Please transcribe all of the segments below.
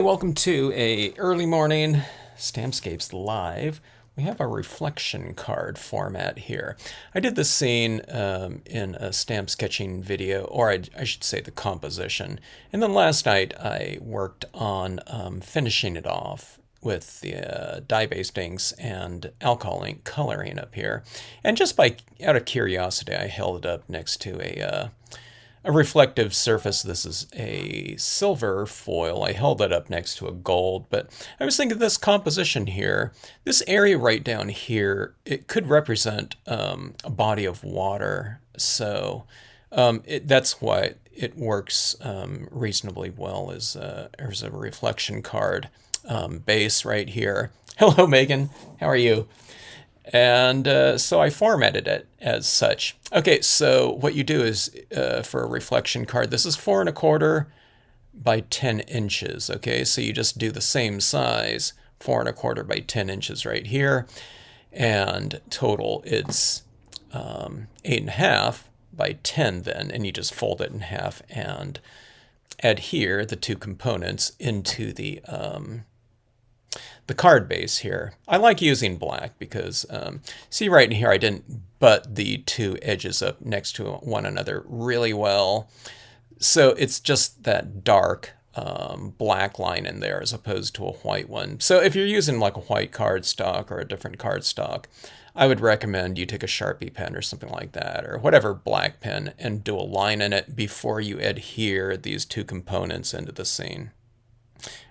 Welcome to a early morning Stampscapes live. We have a reflection card format here. I did this scene in a stamp sketching video, or I should say the composition. And then last night I worked on finishing it off with the dye-based inks and alcohol ink coloring up here. And just out of curiosity, I held it up next to a reflective surface. This is a silver foil. I held it up next to a gold, but I was thinking this composition here, this area right down here, it could represent a body of water. So that's why it works reasonably well as a reflection card base right here. Hello, Megan. How are you? And so I formatted it as such. Okay, so what you do is for a reflection card, this is 4¼ by 10 inches. Okay, so you just do the same size, 4¼ by 10 inches right here. And total it's 8½ by 10 then, and you just fold it in half and adhere the two components into the card base here. I like using black because, see right in here, I didn't butt the two edges up next to one another really well. So it's just that dark black line in there as opposed to a white one. So if you're using like a white cardstock or a different cardstock, I would recommend you take a Sharpie pen or something like that, or whatever black pen, and do a line in it before you adhere these two components into the scene,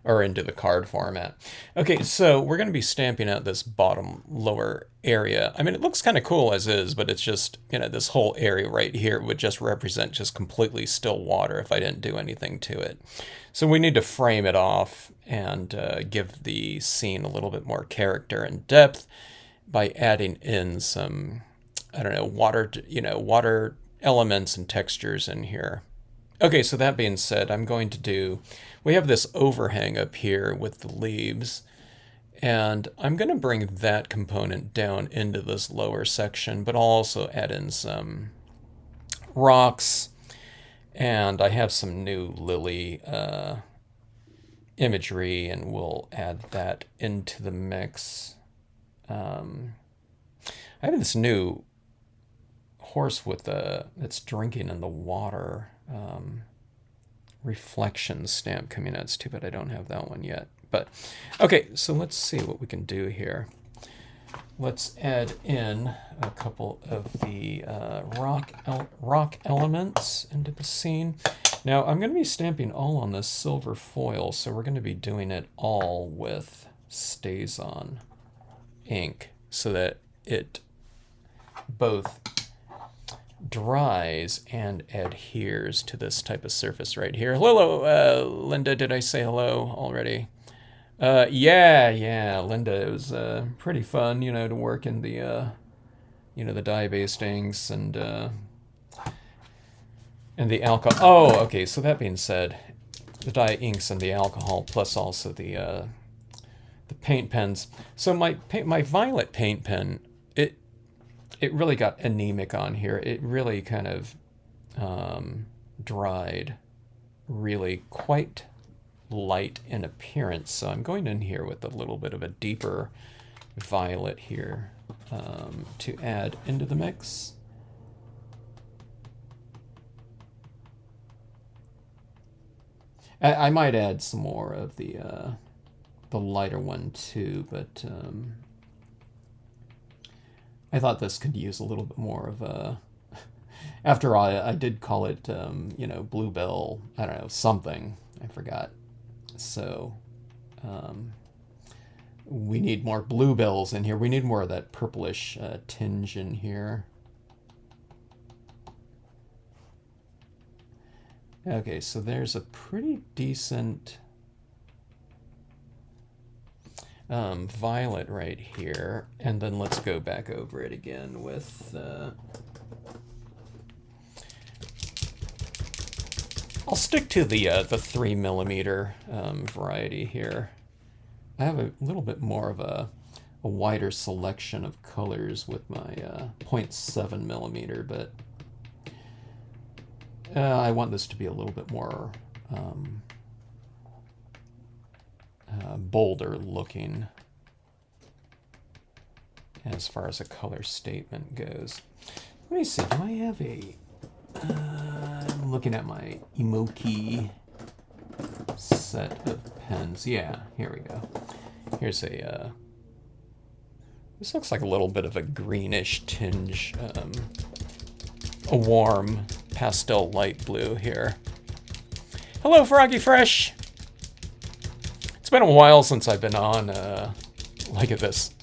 or into the card format. Okay, so we're going to be stamping out this bottom lower area. I mean, it looks kind of cool as is, but it's just, this whole area right here would just represent just completely still water if I didn't do anything to it. So we need to frame it off and give the scene a little bit more character and depth by adding in some, I don't know, water elements and textures in here. Okay, so that being said, we have this overhang up here with the leaves, and I'm going to bring that component down into this lower section, but I'll also add in some rocks, and I have some new lily imagery, and we'll add that into the mix. I have this new horse that's drinking in the water reflection stamp coming out. It's too bad I don't have that one yet. But okay, so let's see what we can do here. Let's add in a couple of the rock elements into the scene. Now I'm going to be stamping all on this silver foil, so we're going to be doing it all with StazOn ink so that it both dries and adheres to this type of surface right here. Hello, Linda. Did I say hello already? Yeah, Linda. It was pretty fun, to work in the, the dye-based inks and the alcohol. Oh, okay. So that being said, the dye inks and the alcohol, plus also the paint pens. So my violet paint pen, it really got anemic on here. It really kind of dried, really quite light in appearance. So I'm going in here with a little bit of a deeper violet here to add into the mix. I might add some more of the lighter one too, but I thought this could use a little bit more of a... After all, I did call it, Bluebell, I don't know, something. I forgot. So, we need more bluebells in here. We need more of that purplish tinge in here. Okay, so there's a pretty decent violet right here, and then let's go back over it again with I'll stick to the 3mm variety here. I have a little bit more of a wider selection of colors with my 0.7mm, but I want this to be a little bit more bolder looking as far as a color statement goes. Let me see, do I have a... I'm looking at my Emoki set of pens. Yeah, here we go. Here's a... this looks like a little bit of a greenish tinge. A warm pastel light blue here. Hello, Froggy Fresh! It's been a while since I've been on, like at this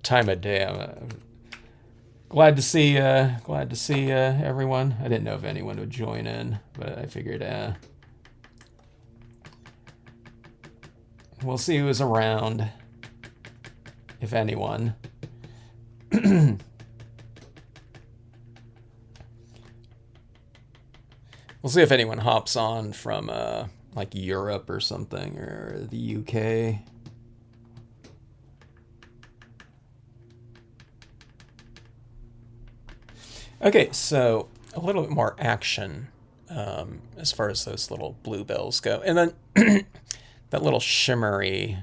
time of day. I'm glad to see everyone. I didn't know if anyone would join in, but I figured we'll see who's around, if anyone. We'll see if anyone hops on from like Europe or something, or the UK. Okay, so a little bit more action as far as those little bluebells go. And then that little shimmery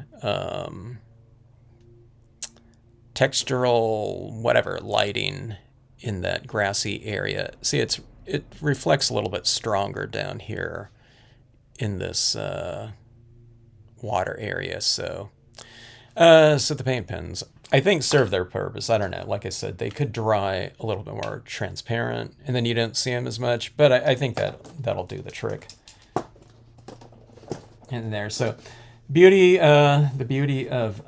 textural whatever lighting in that grassy area. See, it reflects a little bit stronger down here in this water area. So the paint pens, I think, serve their purpose. I don't know. Like I said, they could dry a little bit more transparent, and then you don't see them as much. But I think that'll do the trick in there. So the beauty of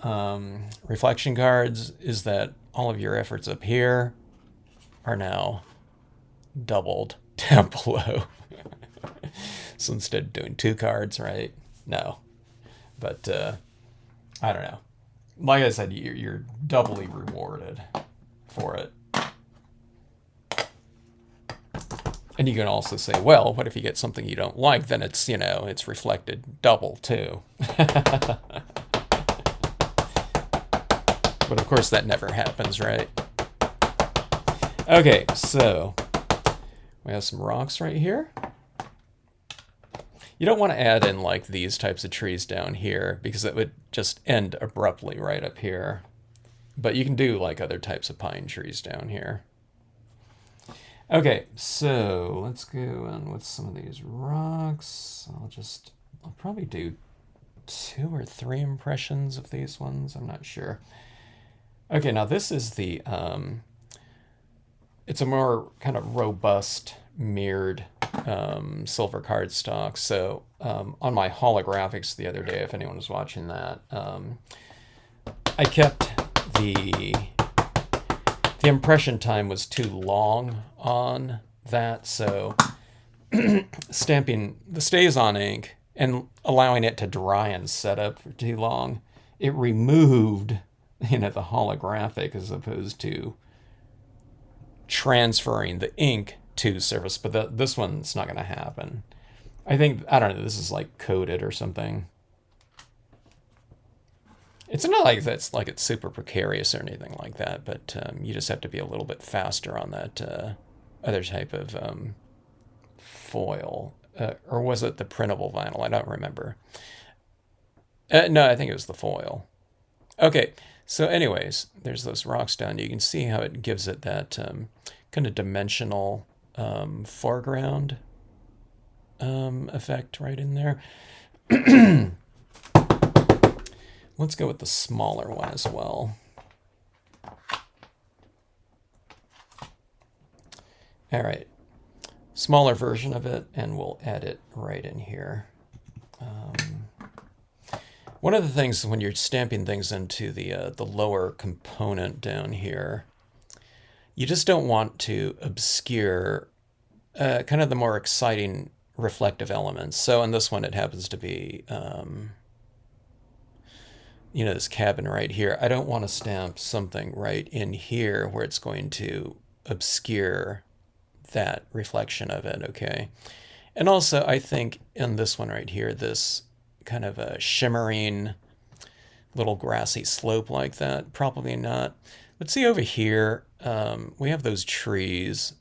reflection cards is that all of your efforts up here are now doubled down below. So instead of doing 2 cards, right? No. But I don't know. Like I said, you're doubly rewarded for it. And you can also say, well, what if you get something you don't like? Then it's, it's reflected double too. But of course that never happens, right? Okay, so we have some rocks right here. You don't want to add in like these types of trees down here because it would just end abruptly right up here. But you can do like other types of pine trees down here. Okay, so let's go on with some of these rocks. I'll probably do 2 or 3 impressions of these ones. I'm not sure. Okay, now this is the, it's a more kind of robust mirrored silver cardstock. So on my holographics the other day, if anyone was watching that, I kept the impression time was too long on that, so stamping the stays on ink and allowing it to dry and set up for too long, it removed the holographic as opposed to transferring the ink to surface. But this one's not going to happen. I don't know, this is like coated or something. It's not like it's super precarious or anything like that, but you just have to be a little bit faster on that other type of foil. Or was it the printable vinyl? I don't remember. No, I think it was the foil. Okay, so anyways, there's those rocks down. You can see how it gives it that kind of dimensional foreground effect right in there. Let's go with the smaller one as well. All right, smaller version of it, and we'll add it right in here. One of the things when you're stamping things into the lower component down here, you just don't want to obscure kind of the more exciting reflective elements. So in this one, it happens to be this cabin right here. I don't want to stamp something right in here where it's going to obscure that reflection of it, okay? And also, I think in this one right here, this kind of a shimmering little grassy slope like that, probably not. But see over here, we have those trees.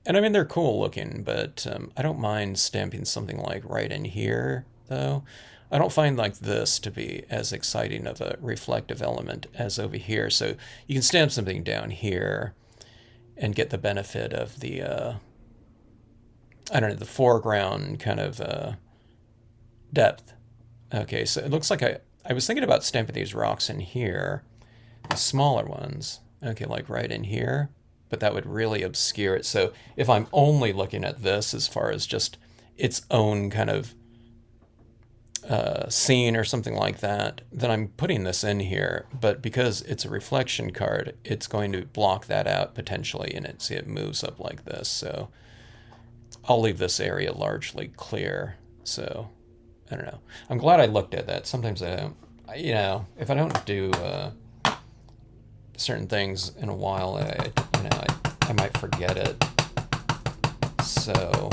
And I mean, they're cool looking, but I don't mind stamping something like right in here, though. I don't find like this to be as exciting of a reflective element as over here. So you can stamp something down here and get the benefit of the, I don't know, the foreground kind of depth. Okay, so it looks like I was thinking about stamping these rocks in here, the smaller ones, okay, like right in here, but that would really obscure it. So if I'm only looking at this as far as just its own kind of scene or something like that, then I'm putting this in here, but because it's a reflection card, it's going to block that out potentially, and see it moves up like this. So I'll leave this area largely clear. So I don't know. I'm glad I looked at that. Sometimes I don't, you know, if I don't do certain things in a while, I might forget it. So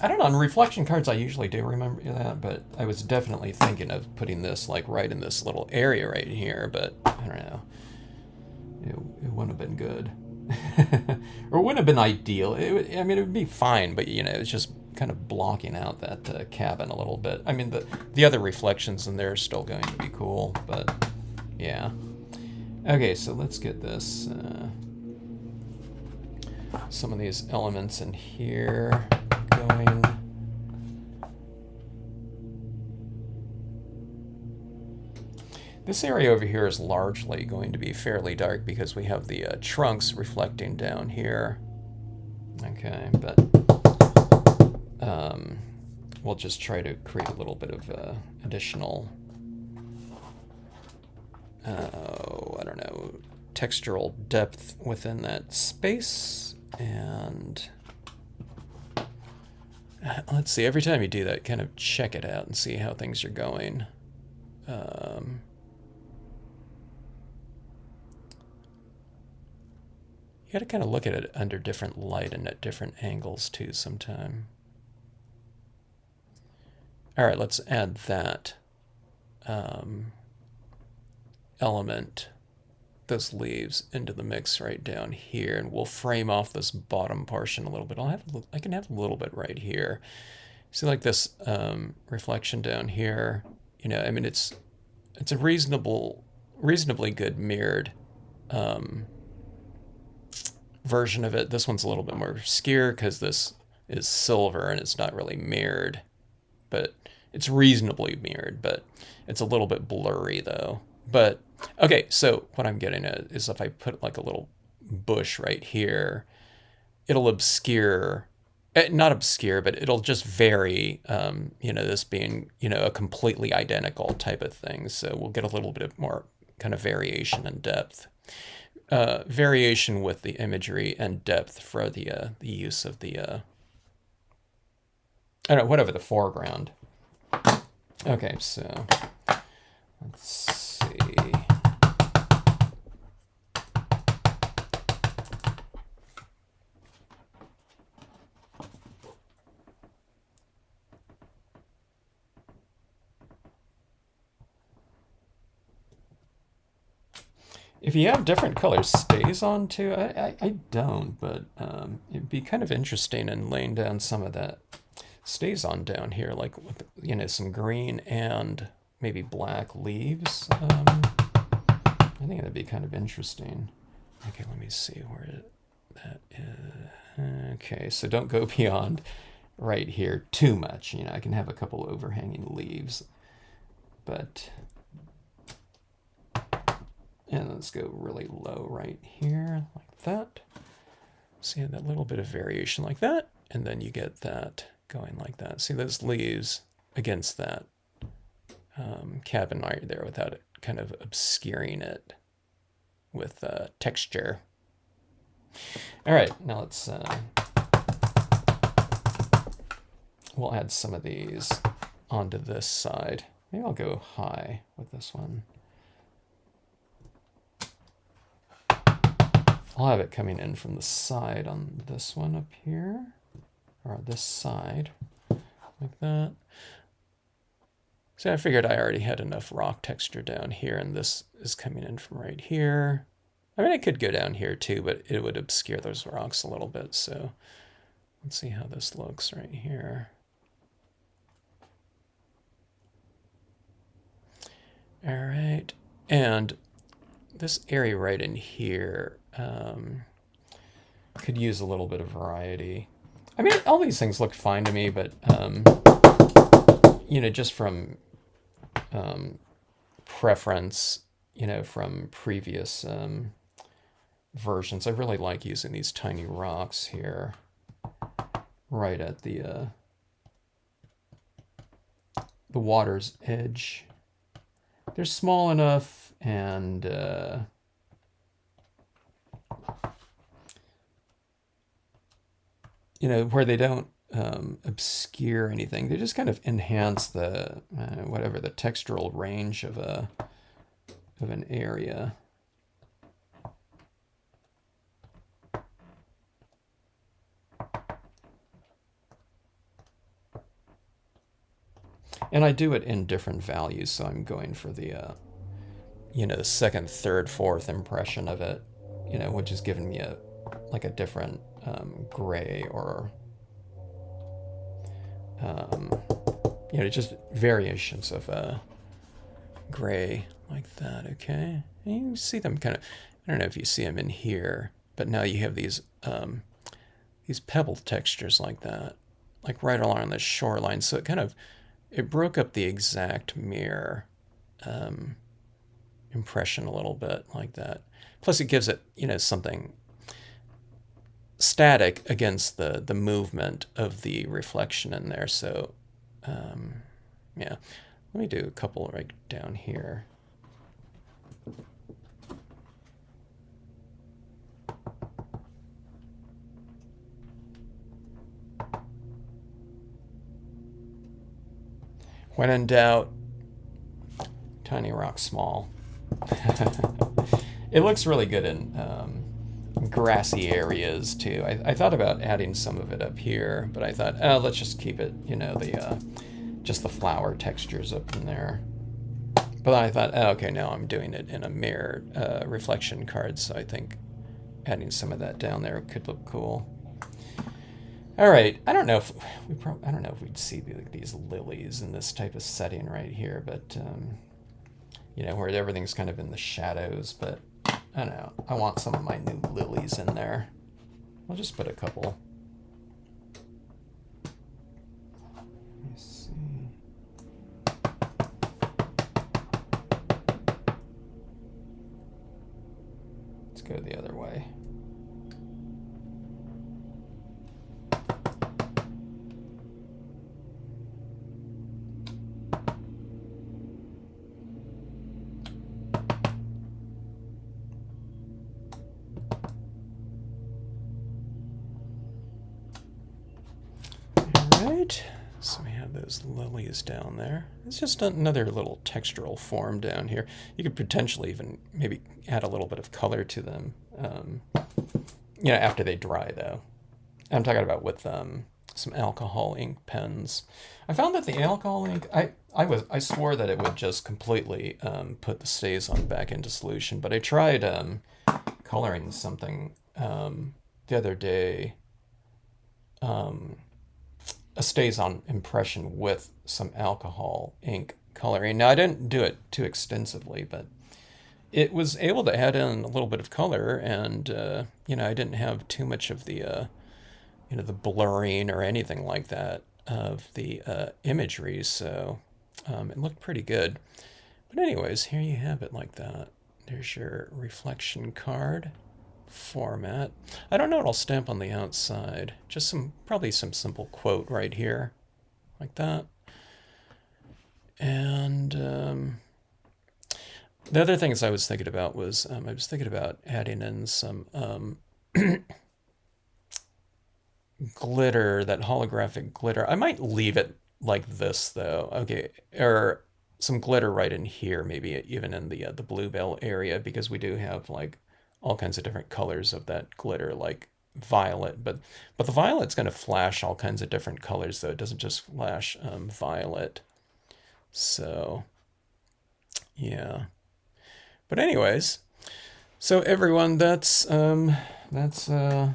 I don't know. On reflection cards, I usually do remember that, but I was definitely thinking of putting this like right in this little area right here. But I don't know. It wouldn't have been good, or it wouldn't have been ideal. I mean, it would be fine, but you know, it's just kind of blocking out that cabin a little bit. I mean, the other reflections in there are still going to be cool, but yeah. Okay, so let's get this. Some of these elements in here going. This area over here is largely going to be fairly dark because we have the trunks reflecting down here. Okay, but we'll just try to create a little bit of additional, I don't know, textural depth within that space. And let's see, every time you do that, kind of check it out and see how things are going. You got to kind of look at it under different light and at different angles too sometime. All right, let's add that element, those leaves, into the mix right down here, and we'll frame off this bottom portion a little bit. I can have a little bit right here. See, like this reflection down here. You know, I mean, it's a reasonably good mirrored version of it. This one's a little bit more obscure because this is silver and it's not really mirrored, but it's reasonably mirrored, but it's a little bit blurry though. But okay, so what I'm getting at is if I put like a little bush right here, it'll obscure, not obscure, but it'll just vary, you know, this being, you know, a completely identical type of thing. So we'll get a little bit more kind of variation and depth. Variation with the imagery and depth for the use of the, I don't know, whatever the foreground. Okay, so let's see. If you have different color stays on too, I don't, but it'd be kind of interesting in laying down some of that stays on down here, like with, you know, some green and maybe black leaves. I think that'd be kind of interesting. Okay, let me see where that is. Okay, so don't go beyond right here too much. You know, I can have a couple overhanging leaves, but. And let's go really low right here, like that. See that little bit of variation like that, and then you get that going like that. See those leaves against that cabin right there without it kind of obscuring it with texture. All right, now let's, we'll add some of these onto this side. Maybe I'll go high with this one. I'll have it coming in from the side on this one up here, or this side, like that. So I figured I already had enough rock texture down here, and this is coming in from right here. I mean, I could go down here too, but it would obscure those rocks a little bit. So let's see how this looks right here. And this area right in here could use a little bit of variety. I mean, all these things look fine to me, but, you know, just from preference, you know, from previous versions, I really like using these tiny rocks here right at the water's edge. They're small enough and you know, where they don't obscure anything. They just kind of enhance the whatever the textural range of an area. And I do it in different values, so I'm going for the you know, the second, third, fourth impression of it, you know, which is giving me a like a different gray or you know, just variations of gray like that. Okay, and you can see them kind of. I don't know if you see them in here, but now you have these pebble textures like that, like right along the shoreline. So it kind of broke up the exact mirror impression a little bit like that. Plus, it gives it, you know, something static against the movement of the reflection in there. So yeah, let me do a couple right down here. When in doubt, tiny rock small. It looks really good in grassy areas too. I thought about adding some of it up here, but I thought, oh, let's just keep it, you know, just the flower textures up in there. But I thought, oh, okay, now I'm doing it in a mirror reflection card, so I think adding some of that down there could look cool. All right, I don't know if I don't know if we'd see these lilies in this type of setting right here, but you know, where everything's kind of in the shadows. But I don't know. I want some of my new lilies in there. I'll just put a couple. Let me see. Let's go the other way. So we have those lilies down there. It's just another little textural form down here. You could potentially even maybe add a little bit of color to them, you know, after they dry though. I'm talking about with some alcohol ink pens. I found that the alcohol ink, I swore that it would just completely put the STAZON back into solution, but I tried coloring something the other day. A STAZON impression with some alcohol ink coloring. Now I didn't do it too extensively, but it was able to add in a little bit of color, and you know, I didn't have too much of the you know, the blurring or anything like that of the imagery, so it looked pretty good. But anyways, here you have it like that. There's your reflection card format. I don't know what I'll stamp on the outside. Just probably some simple quote right here, like that. And the other things I was thinking about was I was thinking about adding in some glitter, that holographic glitter. I might leave it like this though. Okay, or some glitter right in here, maybe even in the Bluebell area, because we do have like all kinds of different colors of that glitter, like violet, but the violet's going to flash all kinds of different colors, though. It doesn't just flash violet. So yeah, but anyways, so everyone, that's my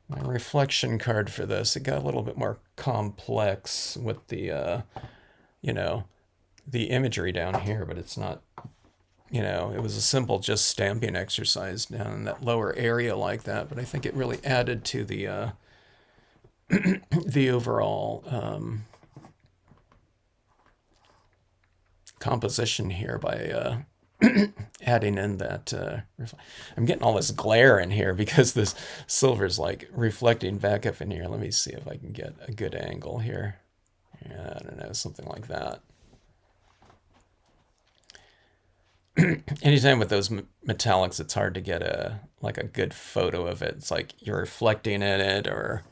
reflection card for this. It got a little bit more complex with the you know, the imagery down here, but it's not you know, it was a simple just stamping exercise down in that lower area like that, but I think it really added to the overall composition here by adding in that. I'm getting all this glare in here because this silver's like reflecting back up in here. Let me see if I can get a good angle here. Yeah, I don't know, something like that. Anytime with those metallics, it's hard to get a good photo of it. It's like you're reflecting in it, or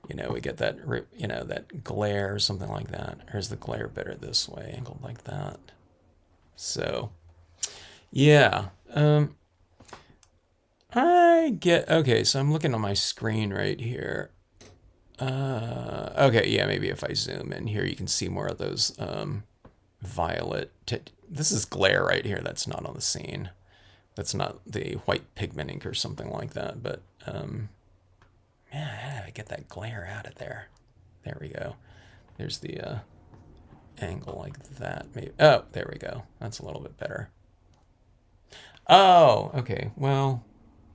you know, we get that that glare or something like that. Or is the glare better this way, angled like that? So yeah, I get okay. So I'm looking on my screen right here. Okay, yeah, maybe if I zoom in here, you can see more of those violet. This is glare right here. That's not on the scene. That's not the white pigment ink or something like that. But yeah, how do I get that glare out of there? There we go. There's the angle like that. Maybe. Oh, there we go. That's a little bit better. Oh, okay. Well,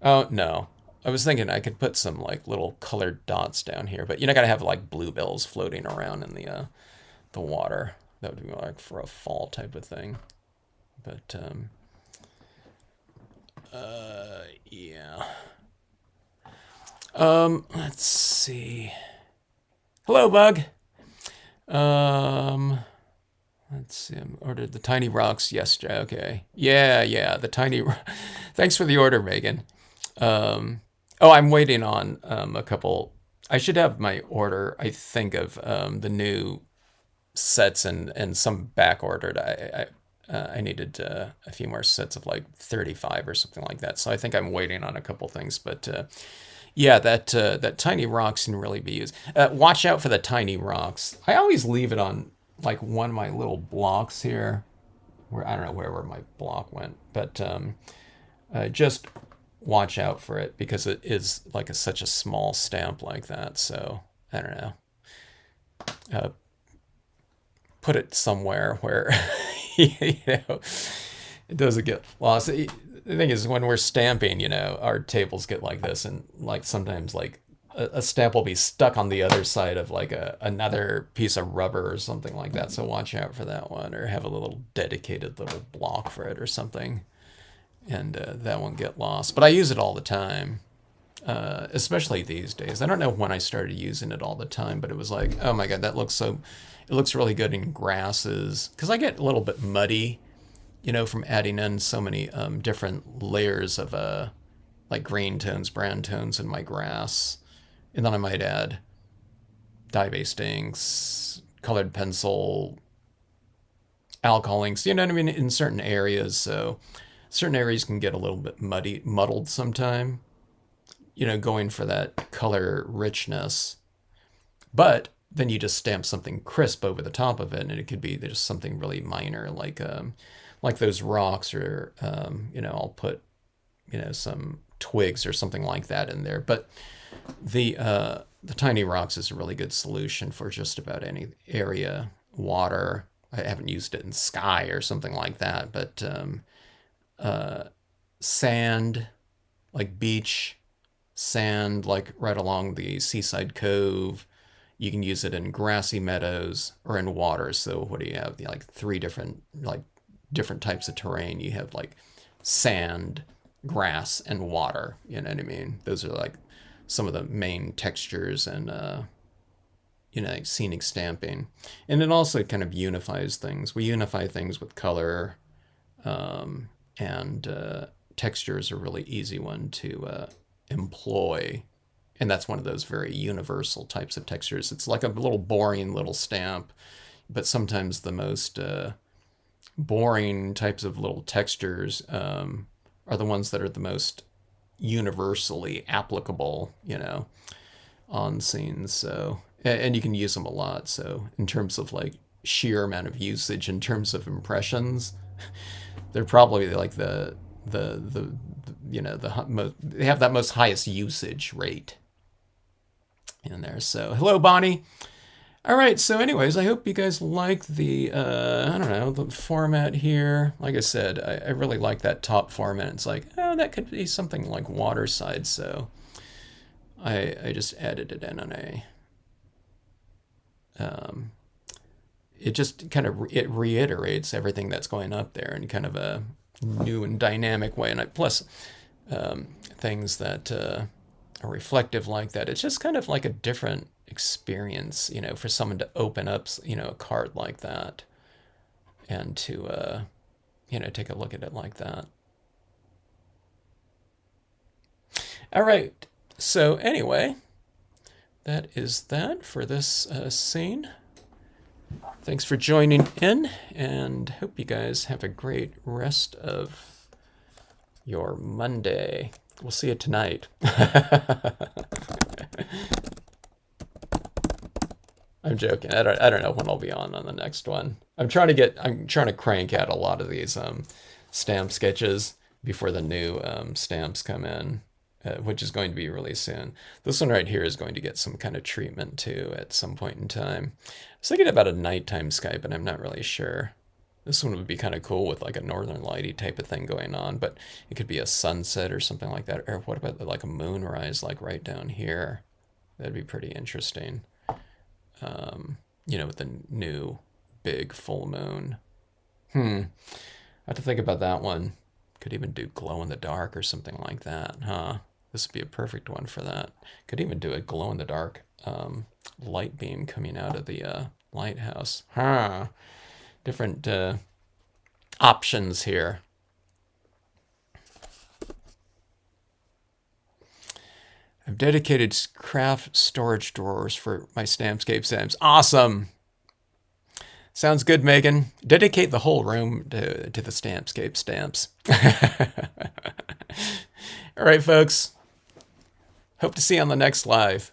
oh no. I was thinking I could put some like little colored dots down here, but you're not gonna have like bluebells floating around in the water. That would be like for a fall type of thing. But yeah. Let's see. Hello, Bug. Let's see. I ordered the tiny rocks yesterday. Okay. Yeah, the tiny. Thanks for the order, Megan. Oh, I'm waiting on a couple. I should have my order, I think, of the new sets and some back ordered. I needed a few more sets of like 35 or something like that. So I think I'm waiting on a couple things. But yeah, that tiny rocks can really be used. Watch out for the tiny rocks. I always leave it on like one of my little blocks here, where I don't know where my block went, but just watch out for it because it is like such a small stamp like that. So I don't know. Put it somewhere where you know it doesn't get lost. The thing is, when we're stamping, you know, our tables get like this, and like sometimes like a stamp will be stuck on the other side of like another piece of rubber or something like that. So watch out for that one, or have a little dedicated little block for it or something, and that won't get lost. But I use it all the time. Especially these days. I don't know when I started using it all the time, but it was like, oh my god, it looks really good in grasses. Because I get a little bit muddy, you know, from adding in so many different layers of like green tones, brown tones in my grass. And then I might add dye-based inks, colored pencil, alcohol inks, you know what I mean, in certain areas. So certain areas can get a little bit muddled sometime, you know, going for that color richness. But then you just stamp something crisp over the top of it, and it could be just something really minor, like those rocks, or you know, I'll put, you know, some twigs or something like that in there. But the tiny rocks is a really good solution for just about any area. Water, I haven't used it in sky or something like that, but sand, like beach sand, like right along the seaside cove. You can use it in grassy meadows or in water. So what do you have? Like three different types of terrain. You have like sand, grass, and water. You know what I mean? Those are like some of the main textures and you know, like scenic stamping. And it also kind of unifies things. We unify things with color, and texture is a really easy one to employ. And that's one of those very universal types of textures. It's like a little boring little stamp, but sometimes the most boring types of little textures are the ones that are the most universally applicable, you know, on scenes. So, and you can use them a lot. So in terms of like sheer amount of usage, in terms of impressions, they're probably like the you know, they have that most highest usage rate in there. So hello, Bonnie. All right, so anyways, I hope you guys like the, I don't know, the format here. Like I said, I really like that top format. It's like, oh, that could be something like Waterside, so I just added it in on a, um, it just kind of, it reiterates everything that's going up there in kind of a new and dynamic way. And plus, things that are reflective like that, it's just kind of like a different experience, for someone to open up, a card like that and to, take a look at it like that. All right. So anyway, that is that for this scene. Thanks for joining in, and hope you guys have a great rest of your Monday. We'll see you tonight. I'm joking. I don't know when I'll be on the next one. I'm trying to crank out a lot of these stamp sketches before the new stamps come in, which is going to be released soon. This one right here is going to get some kind of treatment too at some point in time. I was thinking about a nighttime Skype, but I'm not really sure. This one would be kind of cool with like a northern lighty type of thing going on, but it could be a sunset or something like that. Or what about like a moonrise, like right down here? That'd be pretty interesting. With the new big full moon. I have to think about that one. Could even do glow in the dark or something like that, huh? This would be a perfect one for that. Could even do a glow in the dark light beam coming out of the lighthouse. Huh. Different options here. I've dedicated craft storage drawers for my Stampscape stamps. Awesome. Sounds good, Megan. Dedicate the whole room to the Stampscape stamps. All right, folks. Hope to see you on the next live.